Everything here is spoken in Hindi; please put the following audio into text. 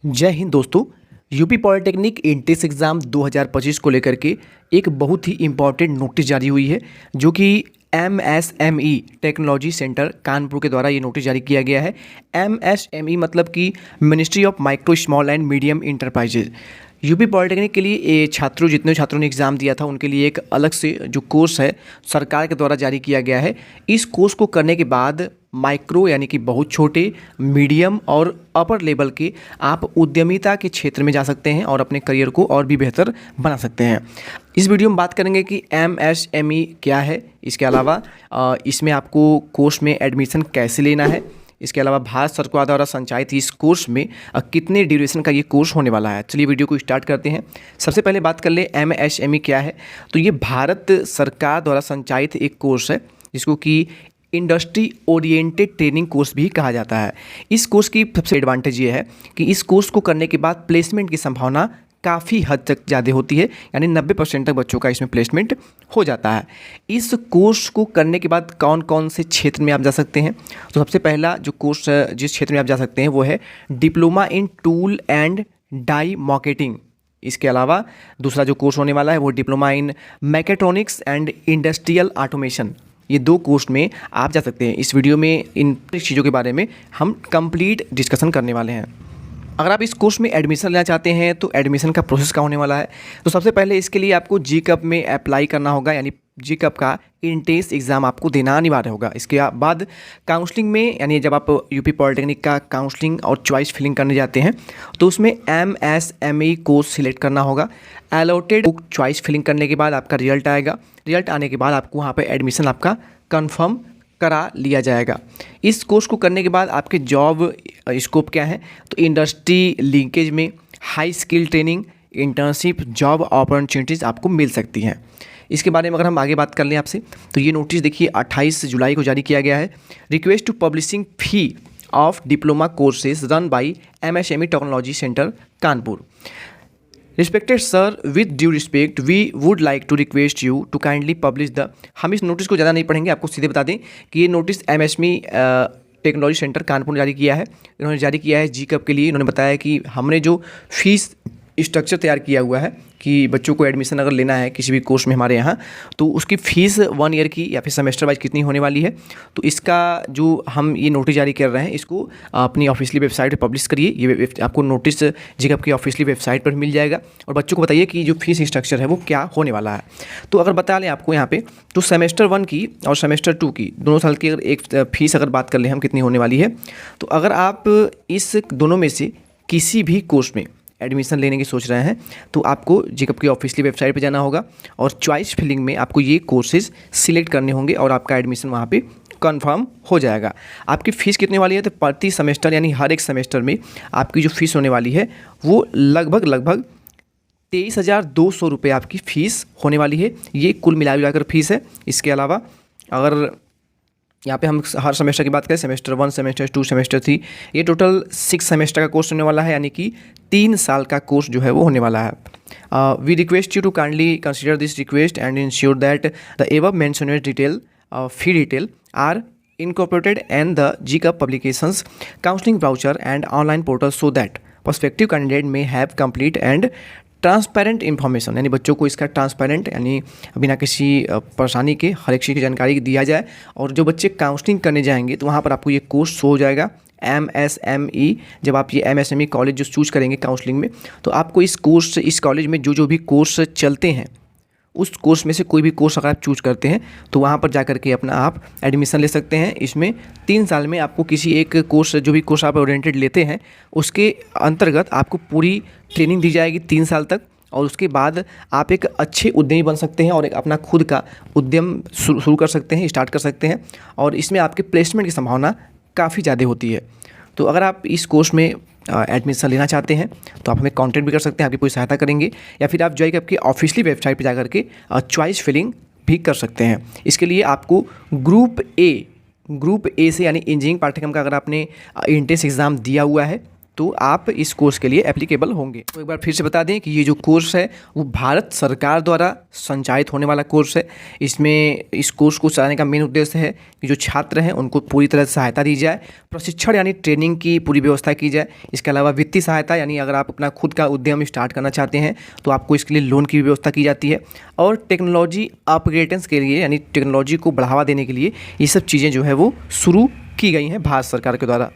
जय हिंद दोस्तों। यूपी पॉलिटेक्निक एंट्रेंस एग्ज़ाम 2025 को लेकर के एक बहुत ही इम्पॉर्टेंट नोटिस जारी हुई है, जो कि MSME टेक्नोलॉजी सेंटर कानपुर के द्वारा ये नोटिस जारी किया गया है। MSME मतलब कि ministry of micro small and medium enterprises. UP polytechnic के लिए जितने छात्रों ने एग्ज़ाम दिया था उनके लिए एक अलग से जो कोर्स है सरकार के द्वारा जारी किया गया है। इस कोर्स को करने के बाद माइक्रो यानी कि बहुत छोटे, मीडियम और अपर लेवल के आप उद्यमिता के क्षेत्र में जा सकते हैं और अपने करियर को और भी बेहतर बना सकते हैं। इस वीडियो में बात करेंगे कि MSME क्या है, इसके अलावा इसमें आपको कोर्स में एडमिशन कैसे लेना है, इसके अलावा भारत सरकार द्वारा संचालित इस कोर्स में कितने ड्यूरेशन का ये कोर्स होने वाला है। चलिए वीडियो को स्टार्ट करते हैं। सबसे पहले बात कर ले MSME क्या है। तो ये भारत सरकार द्वारा संचालित एक कोर्स है जिसको कि इंडस्ट्री ओरिएंटेड ट्रेनिंग कोर्स भी कहा जाता है। इस कोर्स की सबसे एडवांटेज ये है कि इस कोर्स को करने के बाद प्लेसमेंट की संभावना काफ़ी हद तक ज़्यादा होती है, यानी 90% तक बच्चों का इसमें प्लेसमेंट हो जाता है। इस कोर्स को करने के बाद कौन कौन से क्षेत्र में आप जा सकते हैं। तो सबसे पहला जो कोर्स जिस क्षेत्र में आप जा सकते हैं वो है diploma in tool and die marketing. इसके अलावा दूसरा जो कोर्स होने वाला है वो diploma in mechatronics and industrial automation. ये दो कोर्स में आप जा सकते हैं। इस वीडियो में इन चीज़ों के बारे में हम कंप्लीट डिस्कशन करने वाले हैं। अगर आप इस कोर्स में एडमिशन लेना चाहते हैं तो एडमिशन का प्रोसेस क्या होने वाला है। तो सबसे पहले इसके लिए आपको GCAP में अप्लाई करना होगा, यानी GCAP का एंट्रेंस एग्ज़ाम आपको देना अनिवार्य होगा। इसके बाद काउंसलिंग में, यानी जब आप यूपी पॉलिटेक्निक का काउंसलिंग और चॉइस फिलिंग करने जाते हैं तो उसमें MSME कोर्स सिलेक्ट करना होगा। अलॉटेड चॉइस फिलिंग करने के बाद आपका रिजल्ट आएगा। रिजल्ट आने के बाद आपको वहाँ पर एडमिशन आपका कन्फर्म करा लिया जाएगा। इस कोर्स को करने के बाद आपके जॉब स्कोप क्या है। तो इंडस्ट्री लिंकेज में high skill training, internship, job opportunities आपको मिल सकती हैं। इसके बारे में अगर हम आगे बात कर लें आपसे, तो ये नोटिस देखिए 28 जुलाई को जारी किया गया है। Request to publishing fee of diploma courses run by MSME technology centre Kanpur. Respected sir, with due respect we would like to request you to kindly publish the. हम इस नोटिस को ज़्यादा नहीं पढ़ेंगे, आपको सीधे बता दें कि ये notice MSME technology centre Kanpur ने जारी किया है। इन्होंने जारी किया है GCAP के लिए। इन्होंने बताया कि हमने जो फीस स्ट्रक्चर तैयार किया हुआ है कि बच्चों को एडमिशन अगर लेना है किसी भी कोर्स में हमारे यहाँ, तो उसकी फ़ीस 1 ईयर की या फिर सेमेस्टर वाइज कितनी होने वाली है। तो इसका जो हम ये नोटिस जारी कर रहे हैं इसको अपनी ऑफिशियली वेबसाइट पर पब्लिश करिए। ये आपको नोटिस GCAP की ऑफिशियली वेबसाइट पर मिल जाएगा। और बच्चों को बताइए कि जो फीस स्ट्रक्चर है वो क्या होने वाला है। तो अगर बता लें आपको यहाँ पे, तो सेमेस्टर 1 की और सेमेस्टर 2 की दोनों साल की अगर एक फ़ीस अगर बात कर लें हम कितनी होने वाली है, तो अगर आप इस दोनों में से किसी भी कोर्स में एडमिशन लेने की सोच रहे हैं तो आपको GCAP की ऑफिशियली वेबसाइट पे जाना होगा और चॉइस फिलिंग में आपको ये कोर्सेज सिलेक्ट करने होंगे और आपका एडमिशन वहाँ पे कंफर्म हो जाएगा। आपकी फ़ीस कितने वाली है, तो प्रति सेमेस्टर यानी हर एक सेमेस्टर में आपकी जो फ़ीस होने वाली है वो लगभग 23,200 रुपये आपकी फ़ीस होने वाली है। ये कुल मिलाकर फ़ीस है। इसके अलावा अगर यहाँ पे हम हर सेमेस्टर की बात करें, सेमेस्टर 1, सेमेस्टर 2, सेमेस्टर 3, ये टोटल 6 सेमेस्टर का कोर्स होने वाला है, यानी कि 3 साल का कोर्स जो है वो होने वाला है। We request you to kindly consider this request and ensure that the above mentioned detail fee detail are incorporated and the GCAP publications, counseling voucher and online portal so that prospective candidate may have complete and transparent information, यानी बच्चों को इसका ट्रांसपेरेंट यानी बिना किसी परेशानी के हर एक चीज़ की जानकारी दिया जाए। और जो बच्चे काउंसलिंग करने जाएंगे तो वहाँ पर आपको ये कोर्स शो हो जाएगा MSME। जब आप ये MSME कॉलेज जो चूज़ करेंगे काउंसलिंग में, तो आपको इस कॉलेज में जो भी कोर्स चलते हैं उस कोर्स में से कोई भी कोर्स अगर आप चूज करते हैं तो वहाँ पर जाकर के अपना आप एडमिशन ले सकते हैं। इसमें 3 साल में आपको किसी एक कोर्स, जो भी कोर्स आप ओरिएंटेड लेते हैं उसके अंतर्गत आपको पूरी ट्रेनिंग दी जाएगी 3 साल तक। और उसके बाद आप एक अच्छे उद्यमी बन सकते हैं और एक अपना खुद का उद्यम शुरू कर सकते हैं, स्टार्ट कर सकते हैं। और इसमें आपके प्लेसमेंट की संभावना काफ़ी ज़्यादा होती है। तो अगर आप इस कोर्स में एडमिशन लेना चाहते हैं तो आप हमें कॉन्टैक्ट भी कर सकते हैं, आपकी कोई सहायता करेंगे, या फिर आप GCAP की ऑफिशियली वेबसाइट पर जा करके चॉइस फिलिंग भी कर सकते हैं। इसके लिए आपको ग्रुप ए से, यानी इंजीनियरिंग पाठ्यक्रम का अगर आपने एंट्रेंस एग्ज़ाम दिया हुआ है तो आप इस कोर्स के लिए एप्लीकेबल होंगे। तो एक बार फिर से बता दें कि ये जो कोर्स है वो भारत सरकार द्वारा संचालित होने वाला कोर्स है। इसमें इस कोर्स को चलाने का मेन उद्देश्य है कि जो छात्र हैं उनको पूरी तरह से सहायता दी जाए, प्रशिक्षण यानी ट्रेनिंग की पूरी व्यवस्था की जाए। इसके अलावा वित्तीय सहायता यानी अगर आप अपना खुद का उद्यम स्टार्ट करना चाहते हैं तो आपको इसके लिए लोन की व्यवस्था की जाती है। और टेक्नोलॉजी अपग्रेडेशन के लिए यानी टेक्नोलॉजी को बढ़ावा देने के लिए ये सब चीज़ें जो है वो शुरू की गई हैं भारत सरकार के द्वारा।